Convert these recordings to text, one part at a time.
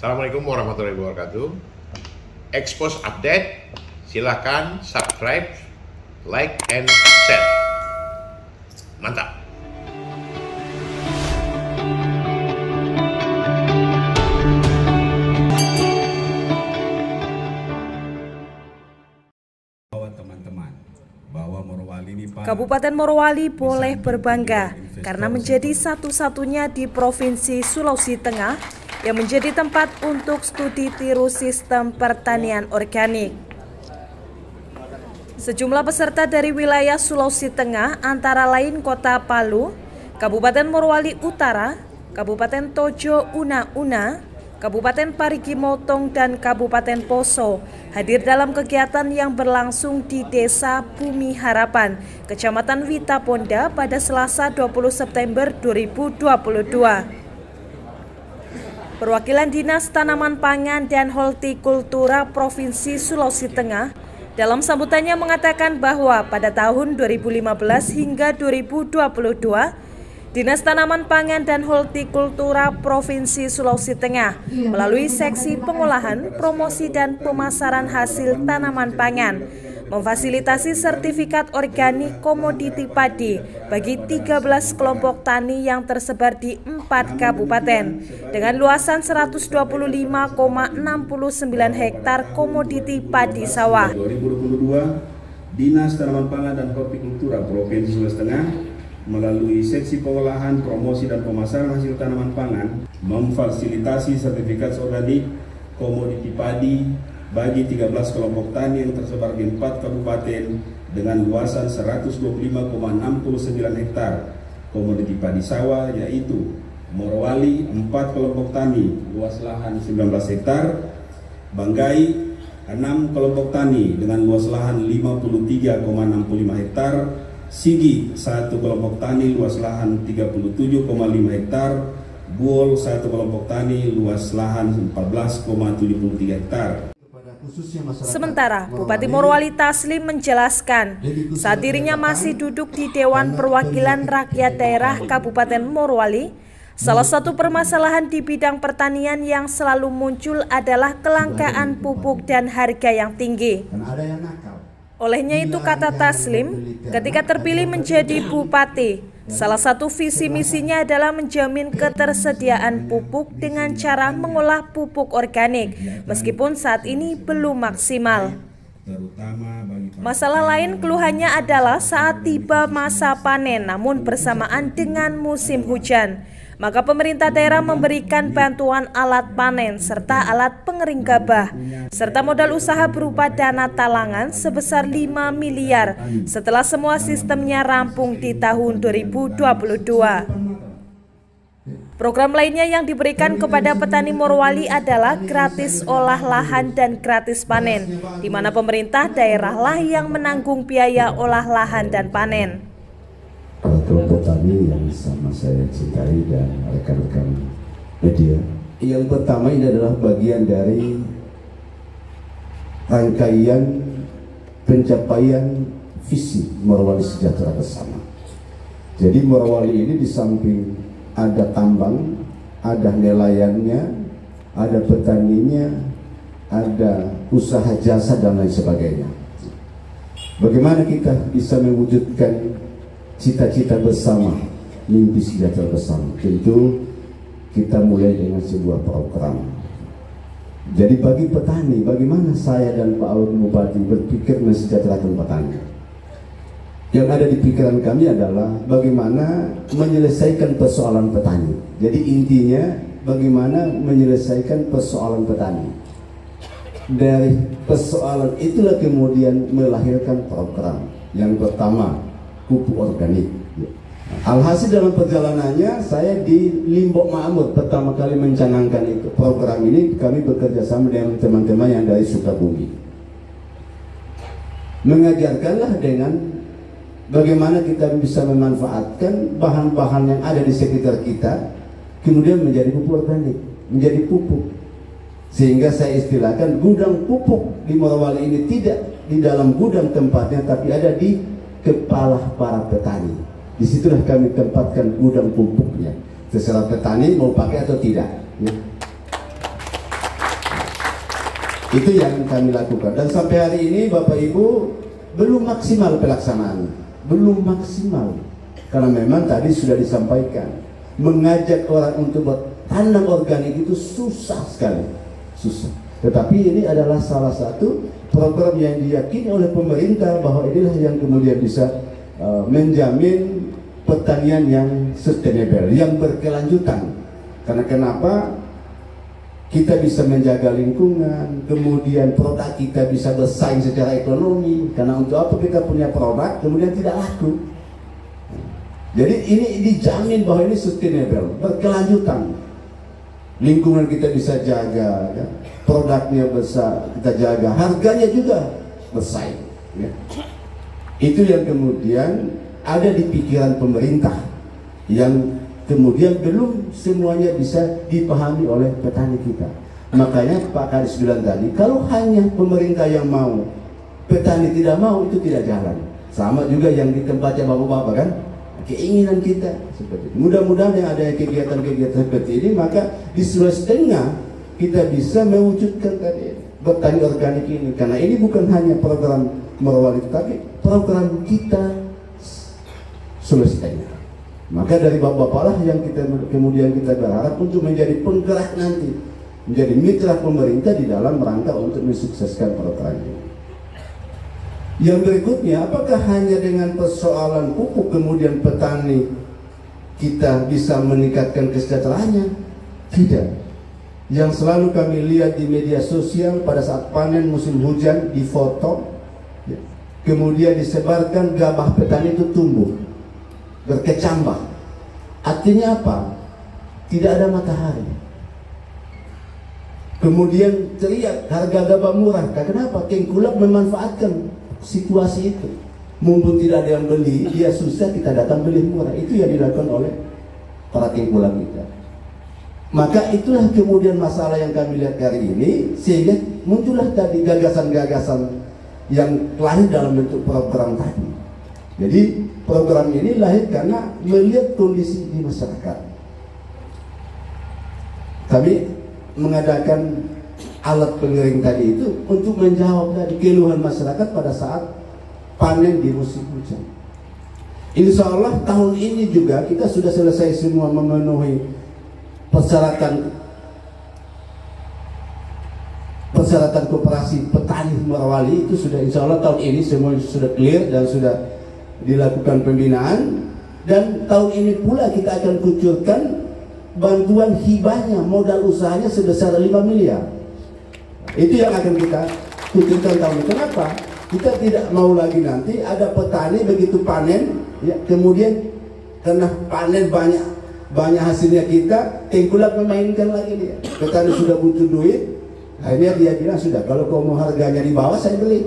Assalamualaikum warahmatullahi wabarakatuh. Expose update, silakan subscribe, like, and share. Mantap. Kabupaten Morowali boleh berbangga karena menjadi satu-satunya di Provinsi Sulawesi Tengah yang menjadi tempat untuk studi tiru sistem pertanian organik. Sejumlah peserta dari wilayah Sulawesi Tengah antara lain Kota Palu, Kabupaten Morowali Utara, Kabupaten Tojo Una-Una, Kabupaten Parigi Motong, dan Kabupaten Poso hadir dalam kegiatan yang berlangsung di Desa Bumi Harapan, Kecamatan Witaponda pada Selasa 20 September 2022. Perwakilan Dinas Tanaman Pangan dan Hortikultura Provinsi Sulawesi Tengah dalam sambutannya mengatakan bahwa pada tahun 2015 hingga 2022, Dinas Tanaman Pangan dan Hortikultura Provinsi Sulawesi Tengah melalui seksi pengolahan, promosi, dan pemasaran hasil tanaman pangan memfasilitasi sertifikat organik komoditi padi bagi 13 kelompok tani yang tersebar di 4 kabupaten dengan luasan 125,69 hektar komoditi padi sawah. 2022, Dinas Tanaman Pangan dan Hortikultura Provinsi Sulawesi Tengah melalui seksi pengolahan, promosi, dan pemasaran hasil tanaman pangan memfasilitasi sertifikat organik komoditi padi bagi 13 kelompok tani yang tersebar di 4 kabupaten dengan luasan 125,69 hektar komoditi padi sawah, yaitu Morowali 4 kelompok tani luas lahan 19 hektar, Banggai 6 kelompok tani dengan luas lahan 53,65 hektar, Sigi 1 kelompok tani luas lahan 37,5 hektar, Buol 1 kelompok tani luas lahan 14,73 hektar. Sementara Bupati Morowali Taslim menjelaskan saat dirinya masih duduk di Dewan Perwakilan Rakyat Daerah Kabupaten Morowali, salah satu permasalahan di bidang pertanian yang selalu muncul adalah kelangkaan pupuk dan harga yang tinggi. Olehnya itu, kata Taslim, ketika terpilih menjadi bupati, salah satu visi misinya adalah menjamin ketersediaan pupuk dengan cara mengolah pupuk organik, meskipun saat ini belum maksimal. Masalah lain keluhannya adalah saat tiba masa panen namun bersamaan dengan musim hujan, maka pemerintah daerah memberikan bantuan alat panen serta alat pengering gabah, serta modal usaha berupa dana talangan sebesar 5 miliar setelah semua sistemnya rampung di tahun 2022. Program lainnya yang diberikan kepada petani Morowali adalah gratis olah lahan dan gratis panen, di mana pemerintah daerahlah yang menanggung biaya olah lahan dan panen. Kelompok tani yang sama saya cintai dan rekan-rekan media. Yang pertama, ini adalah bagian dari rangkaian pencapaian visi Morowali Sejahtera Bersama. Jadi Morowali ini di samping ada tambang, ada nelayannya, ada petaninya, ada usaha jasa dan lain sebagainya. Bagaimana kita bisa mewujudkan cita-cita bersama, mimpi sejahtera bersama? Tentu kita mulai dengan sebuah program. Jadi bagi petani, bagaimana saya dan Pak Bupati berpikir mensejahterakan petani? Yang ada di pikiran kami adalah bagaimana menyelesaikan persoalan petani. Jadi intinya bagaimana menyelesaikan persoalan petani. Dari persoalan itulah kemudian melahirkan program. Yang pertama, pupuk organik. Alhasil dalam perjalanannya saya di Limbok Makmur pertama kali mencanangkan itu. Program ini kami bekerja sama dengan teman-teman yang dari Sukabumi. Mengajarkanlah dengan bagaimana kita bisa memanfaatkan bahan-bahan yang ada di sekitar kita, kemudian menjadi pupuk organik, menjadi pupuk. Sehingga saya istilahkan gudang pupuk di Morowali ini tidak di dalam gudang tempatnya, tapi ada di kepala para petani. Disitulah kami tempatkan gudang pupuknya. Terserah petani mau pakai atau tidak. Ya. Itu yang kami lakukan. Dan sampai hari ini Bapak Ibu belum maksimal pelaksanaan, belum maksimal. Karena memang tadi sudah disampaikan, mengajak orang untuk bertanam organik itu susah sekali, susah. Tetapi ini adalah salah satu program yang diyakini oleh pemerintah bahwa inilah yang kemudian bisa menjamin pertanian yang sustainable, yang berkelanjutan. Karena kenapa? Kita bisa menjaga lingkungan, kemudian produk kita bisa bersaing secara ekonomi. Karena untuk apa kita punya produk kemudian tidak laku? Jadi ini dijamin bahwa ini sustainable, berkelanjutan. Lingkungan kita bisa jaga, ya. Produknya besar kita jaga, harganya juga bersaing. Ya. Itu yang kemudian ada di pikiran pemerintah, yang kemudian belum semuanya bisa dipahami oleh petani kita. Makanya Pak Kadis bilang tadi, kalau hanya pemerintah yang mau, petani tidak mau, itu tidak jalan. Sama juga yang di tempatnya bapak-bapak kan, keinginan kita seperti itu. Mudah-mudahan yang ada kegiatan-kegiatan seperti ini, maka di Sulawesi Tengah kita bisa mewujudkan tadi bertani organik ini. Karena ini bukan hanya program Morowali, tapi program kita Sulawesi Tengah. Maka dari bapak-bapak lah yang kemudian kita berharap untuk menjadi penggerak nanti, menjadi mitra pemerintah di dalam rangka untuk mensukseskan program ini. Yang berikutnya, apakah hanya dengan persoalan pupuk kemudian petani kita bisa meningkatkan kesejahteraannya? Tidak. Yang selalu kami lihat di media sosial pada saat panen musim hujan, difoto, kemudian disebarkan gabah petani itu tumbuh, berkecambah. Artinya apa? Tidak ada matahari. Kemudian teriak harga gabah murah. Kenapa? Tengkulak memanfaatkan situasi itu. Mumpung tidak ada yang beli, dia susah, kita datang beli murah. Itu yang dilakukan oleh para tengkulak kita. Maka itulah kemudian masalah yang kami lihat hari ini, sehingga muncullah tadi gagasan-gagasan yang lahir dalam bentuk program tadi. Jadi program ini lahir karena melihat kondisi di masyarakat. Kami mengadakan alat pengering tadi itu untuk menjawab dari keluhan masyarakat pada saat panen di musim hujan. Insya Allah tahun ini juga kita sudah selesai semua memenuhi persyaratan koperasi petani Morowali. Itu sudah insya Allah tahun ini semua sudah clear dan sudah dilakukan pembinaan. Dan tahun ini pula kita akan kucurkan bantuan hibahnya, modal usahanya sebesar 5 miliar. Itu yang akan kita kucurkan tahun ini. Kenapa? Kita tidak mau lagi nanti ada petani begitu panen, ya, kemudian karena panen banyak hasilnya kita tengkulak memainkan lagi dia. Petani sudah butuh duit, akhirnya dia bilang sudah, kalau kau mau harganya di bawah saya beli.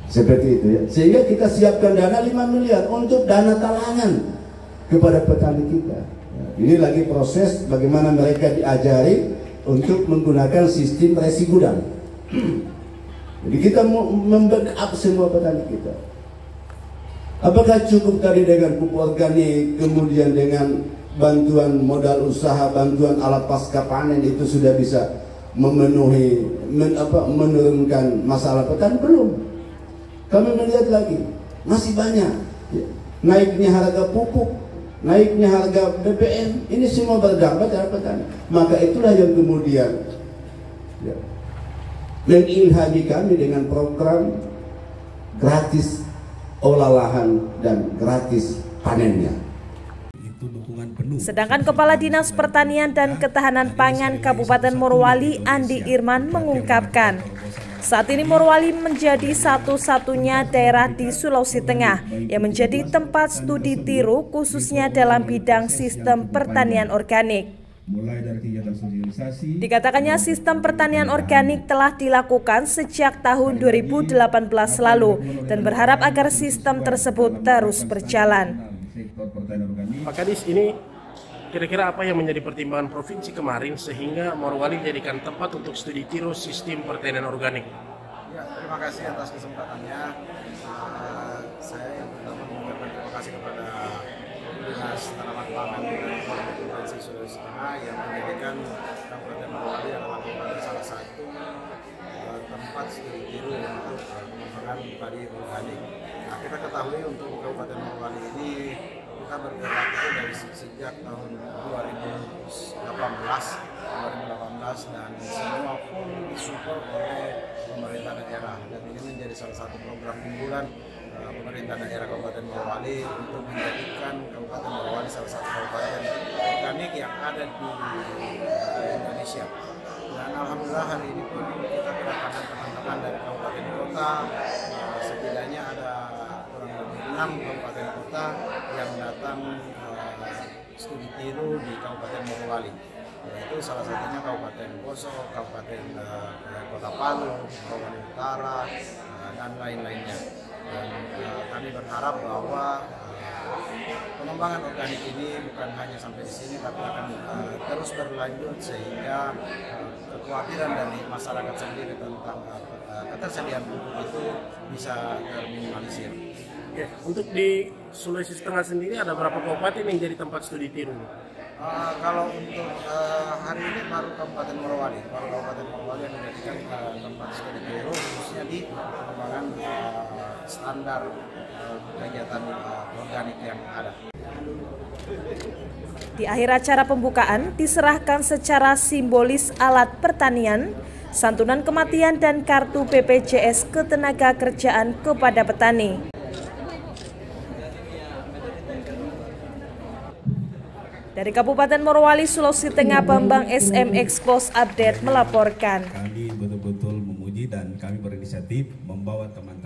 Seperti itu ya. Sehingga kita siapkan dana 5 miliar untuk dana talangan kepada petani kita. Ini lagi proses bagaimana mereka diajari untuk menggunakan sistem resi gudang. Jadi kita mau membackup semua petani kita. Apakah cukup tadi dengan pupuk organik, kemudian dengan bantuan modal usaha, bantuan alat pasca panen itu sudah bisa memenuhi, menurunkan masalah petani? Belum. Kami melihat lagi masih banyak naiknya harga pupuk, naiknya harga BBM, ini semua berdampak terhadap petani. Maka itulah yang kemudian ya, mengilhami kami dengan program gratis olah lahan dan gratis panennya. Sedangkan Kepala Dinas Pertanian dan Ketahanan Pangan Kabupaten Morowali, Andi Irman, mengungkapkan saat ini Morowali menjadi satu-satunya daerah di Sulawesi Tengah yang menjadi tempat studi tiru khususnya dalam bidang sistem pertanian organik. Dikatakannya sistem pertanian organik telah dilakukan sejak tahun 2018 lalu dan berharap agar sistem tersebut terus berjalan. Pak Kadis, ini kira-kira apa yang menjadi pertimbangan provinsi kemarin sehingga Morowali dijadikan tempat untuk studi tiru sistem pertanian organik? Ya, terima kasih atas kesempatannya. Saya yang pertama mengucapkan terima kasih kepada Dinas Tanaman Pangan dan Provinsi Sulawesi Tengah yang menjadikan Kabupaten Morowali adalah salah satu padi organik. Nah, kita ketahui untuk Kabupaten Morowali ini kita bergerak itu dari sejak tahun 2018 dan semua full disupport oleh pemerintah daerah, dan ini menjadi salah satu program unggulan pemerintah daerah Kabupaten Morowali untuk menjadikan Kabupaten Morowali salah satu kabupaten organik yang ada di Indonesia. Dan alhamdulillah hari ini pun kita kedatangan teman-teman dari kabupaten kota, setidaknya ada kurang lebih 6 kabupaten kota yang datang studi tiru di Kabupaten Morowali. Yaitu salah satunya Kabupaten Poso, Kabupaten Kota Palu, Morowali Utara, dan lain-lainnya. Dan kami berharap bahwa pengembangan organik ini bukan hanya sampai di sini, tapi akan terus berlanjut sehingga kekhawatiran dari masyarakat sendiri tentang ketersediaan pupuk itu bisa terminimalisir. Oke, untuk di Sulawesi Tengah sendiri ada berapa kabupaten yang jadi tempat studi tiru? Kalau untuk hari ini baru Kabupaten Morowali yang menjadikan tempat studi tiru khususnya di pengembangan standar kegiatan organik yang ada. Di akhir acara pembukaan diserahkan secara simbolis alat pertanian, santunan kematian dan kartu BPJS Ketenagakerjaan kepada petani. Dari Kabupaten Morowali, Sulawesi Tengah, Bambang SMX Close Update melaporkan. Kami betul-betul memuji dan kami berinisiatif membawa teman